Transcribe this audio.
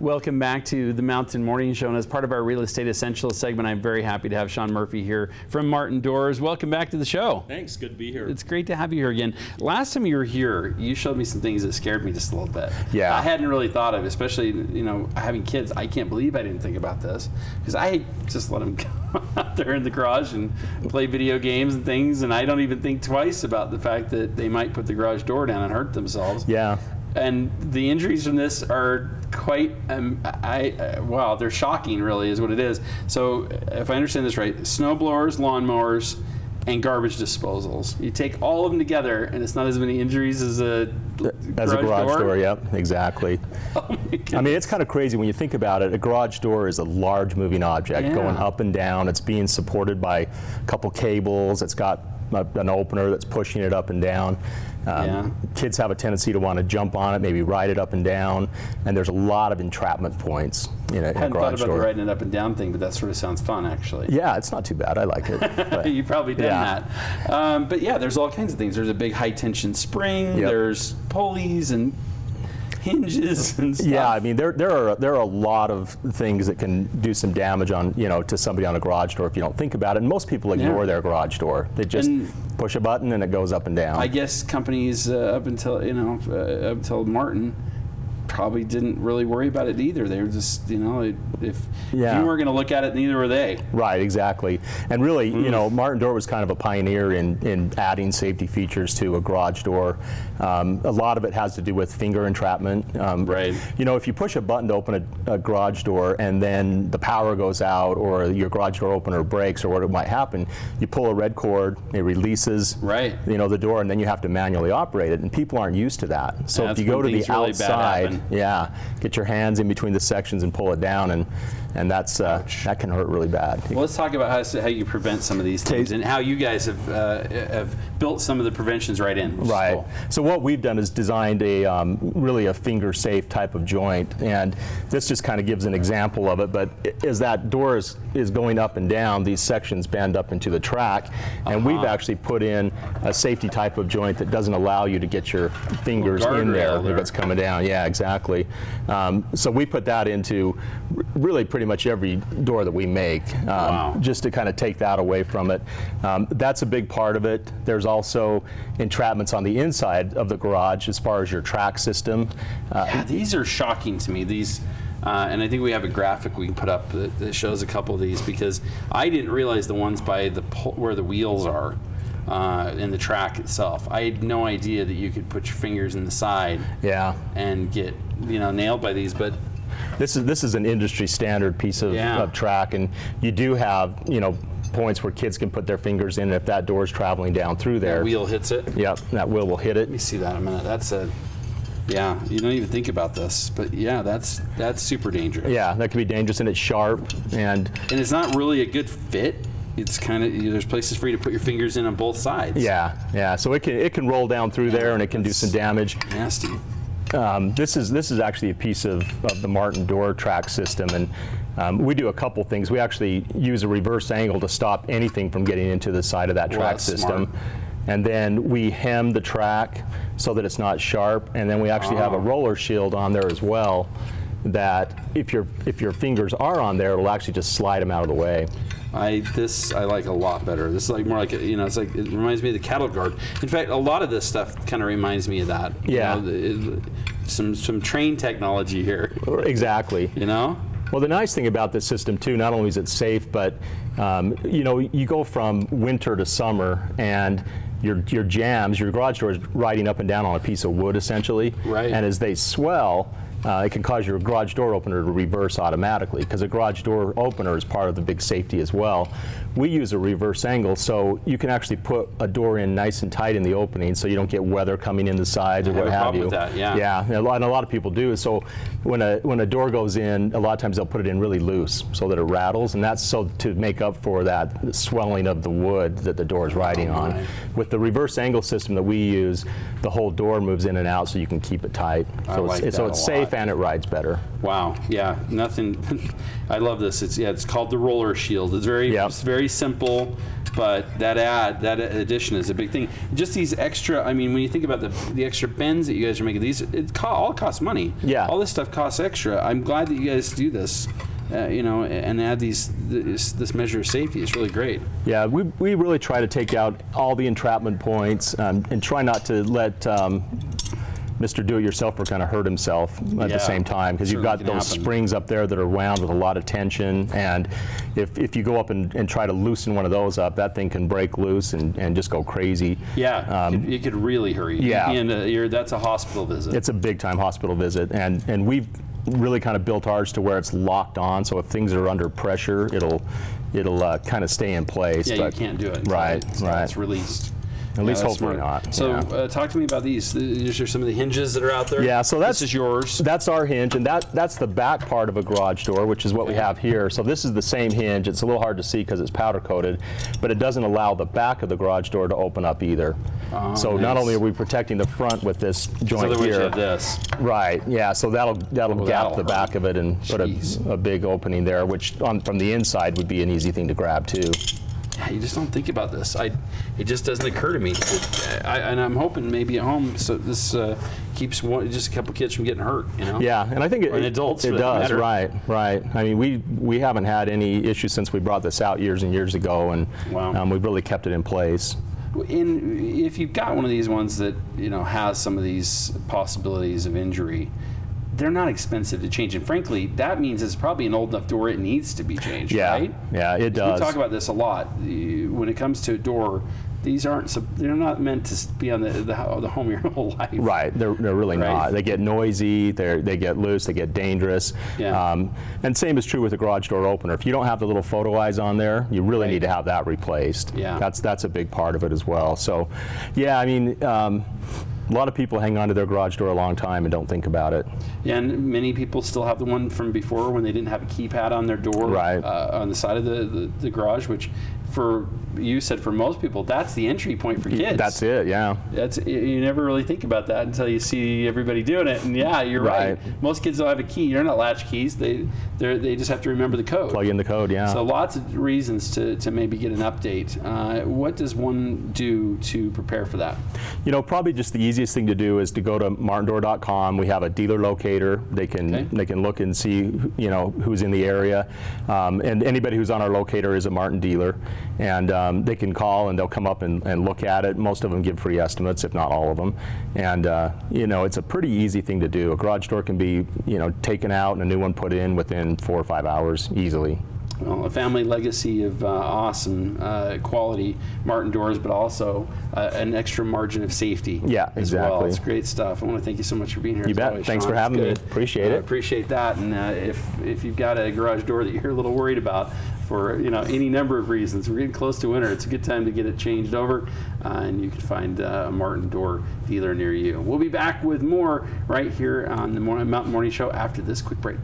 Welcome back to the Mountain Morning Show, and as part of our Real Estate Essentials segment, I'm very happy to have Sean Murphy here from Martin Doors. Welcome back to the show. Thanks, good to be here. It's great to have you here again. Last time you were here, you showed me some things that scared me just a little bit. Yeah. I hadn't really thought of, especially, you know, having kids. I can't believe I didn't think about this, because I just let them go out there in the garage and play video games and things, and I don't even think twice about the fact that they might put the garage door down and hurt themselves. Yeah. And the injuries from this are quite, wow, they're shocking, really, is what it is. So, if I understand this right, snow blowers, lawnmowers, and garbage disposals. You take all of them together, and it's not as many injuries as a garage door. Yep, exactly. Oh my goodness. I mean, it's kind of crazy when you think about it. A garage door is a large moving object going up and down. It's being supported by a couple cables. It's got an opener that's pushing it up and down. Kids have a tendency to want to jump on it, maybe ride it up and down, and there's a lot of entrapment points in a garage door. I hadn't thought about the riding it up and down thing, but that sort of sounds fun, actually. Yeah, it's not too bad. I like it. You probably done that. But yeah, there's all kinds of things. There's a big high tension spring. Yep. There's pulleys and hinges and stuff. Yeah, I mean there are a lot of things that can do some damage on to somebody on a garage door if you don't think about it. And most people ignore their garage door. They just push a button and it goes up and down. I guess companies up until Martin probably didn't really worry about it either. They were just, if you weren't going to look at it, neither were they. Right, exactly. And really, Martin Door was kind of a pioneer in adding safety features to a garage door. A lot of it has to do with finger entrapment. Right. If you push a button to open a garage door and then the power goes out or your garage door opener breaks or what might happen, you pull a red cord, it releases the door, and then you have to manually operate it. And people aren't used to that. So if you go to the outside, get your hands in between the sections and pull it down, and that's that can hurt really bad. Well, let's talk about how you prevent some of these things and how you guys have built some of the preventions right in. Right. Cool. So what we've done is designed really a finger-safe type of joint, and this just kind of gives an example of it. But as that door is going up and down, these sections bend up into the track, and we've actually put in a safety type of joint that doesn't allow you to get your fingers in there if it's coming down. Yeah, exactly. So we put that into really pretty much every door that we make, just to kind of take that away from it. That's a big part of it. There's also entrapments on the inside of the garage as far as your track system. These are shocking to me. These, and I think we have a graphic we can put up that shows a couple of these, because I didn't realize the ones by where the wheels are in the track itself. I had no idea that you could put your fingers in the side and get nailed by these, but this is an industry standard piece of track, and you do have points where kids can put their fingers in, and if that door is traveling down through there, that wheel hits it. Yep, that wheel will hit it. Let me see that in a minute. That's you don't even think about this, but that's super dangerous. Yeah, that can be dangerous, and it's sharp, and it's not really a good fit. It's kind of, there's places for you to put your fingers in on both sides. Yeah. So it can roll down through there, and it can do some damage. Nasty. This is actually a piece of the Martin Door track system, and we do a couple things. We actually use a reverse angle to stop anything from getting into the side of that track system. Smart. And then we hem the track so that it's not sharp, and then we actually have a roller shield on there as well, that if your fingers are on there, it'll actually just slide them out of the way. This I like a lot better. This is like more like it's like, it reminds me of the cattle guard. In fact, a lot of this stuff kind of reminds me of that. Yeah. Some train technology here. Exactly. Well, the nice thing about this system too, not only is it safe, but you go from winter to summer, and your garage door is riding up and down on a piece of wood essentially. Right. And as they swell, it can cause your garage door opener to reverse automatically, because a garage door opener is part of the big safety as well. We use a reverse angle, so you can actually put a door in nice and tight in the opening, so you don't get weather coming in the sides or what have you. With that, and a lot of people do. So when a door goes in, a lot of times they'll put it in really loose so that it rattles, and that's so to make up for that swelling of the wood that the door is riding on. With the reverse angle system that we use, the whole door moves in and out, so you can keep it tight. So it's safe safe and it rides better. Wow. Yeah. Nothing. I love this. It's called the Roller Shield. It's it's very simple, but that addition is a big thing. Just these extra. I mean, when you think about the extra bends that you guys are making, all cost money. Yeah. All this stuff costs extra. I'm glad that you guys do this. And add this measure of safety. It's really great. Yeah, we really try to take out all the entrapment points and try not to let Mr. Do-It-Yourselfer kind of hurt himself at the same time, because you've got those springs up there that are wound with a lot of tension, and if you go up and try to loosen one of those up, that thing can break loose and just go crazy. Yeah, it could really hurt you. Yeah. And that's a hospital visit. It's a big time hospital visit, and we've really kind of built ours to where it's locked on, so if things are under pressure, it'll kind of stay in place. Yeah, but you can't do it until it's released. At least hopefully not. So talk to me about these. These are some of the hinges that are out there. Yeah, so this is yours. That's our hinge, and that's the back part of a garage door, which is what we have here. So this is the same hinge. It's a little hard to see because it's powder coated, but it doesn't allow the back of the garage door to open up either. So not only are we protecting the front with this joint otherwise here, you have this. Right? Yeah. So that'll gap the back of it and put a big opening there, which from the inside would be an easy thing to grab too. Yeah, you just don't think about this. It just doesn't occur to me. And I'm hoping maybe at home, so this keeps just a couple kids from getting hurt. Yeah, and I think adults it does. Right. I mean, we haven't had any issues since we brought this out years and years ago, and we've really kept it in place. If you've got one of these ones that has some of these possibilities of injury, they're not expensive to change, and frankly, that means it's probably an old enough door it needs to be changed, right? Yeah, it does. We talk about this a lot. When it comes to a door, they're not meant to be on the home your whole life. Right, they're really not. They get noisy, they get loose, they get dangerous. Yeah. And same is true with the garage door opener. If you don't have the little photo eyes on there, you really need to have that replaced. Yeah. That's a big part of it as well. So, yeah, I mean, a lot of people hang on to their garage door a long time and don't think about it. Yeah, and many people still have the one from before when they didn't have a keypad on their door, on the side of the garage, which you said for most people, that's the entry point for kids. That's it, yeah. You never really think about that until you see everybody doing it, and yeah, you're right. Most kids don't have a key. They're not latch keys. They just have to remember the code. Plug in the code, yeah. So lots of reasons to maybe get an update. What does one do to prepare for that? Probably just the easiest thing to do is to go to martindoor.com. We have a dealer locator. They can look and see who's in the area, and anybody who's on our locator is a Martin dealer, and they can call and they'll come up and look at it. Most of them give free estimates, if not all of them, and it's a pretty easy thing to do. A garage door can be taken out and a new one put in within 4 or 5 hours easily. Well, a family legacy of awesome quality Martin doors, but also an extra margin of safety. Yeah, exactly. Well. It's great stuff. I want to thank you so much for being here. You bet. Thanks for having me. Appreciate it. Appreciate that. And if you've got a garage door that you're a little worried about for any number of reasons, we're getting close to winter. It's a good time to get it changed over, and you can find a Martin door dealer near you. We'll be back with more right here on the Mountain Morning Show after this quick break.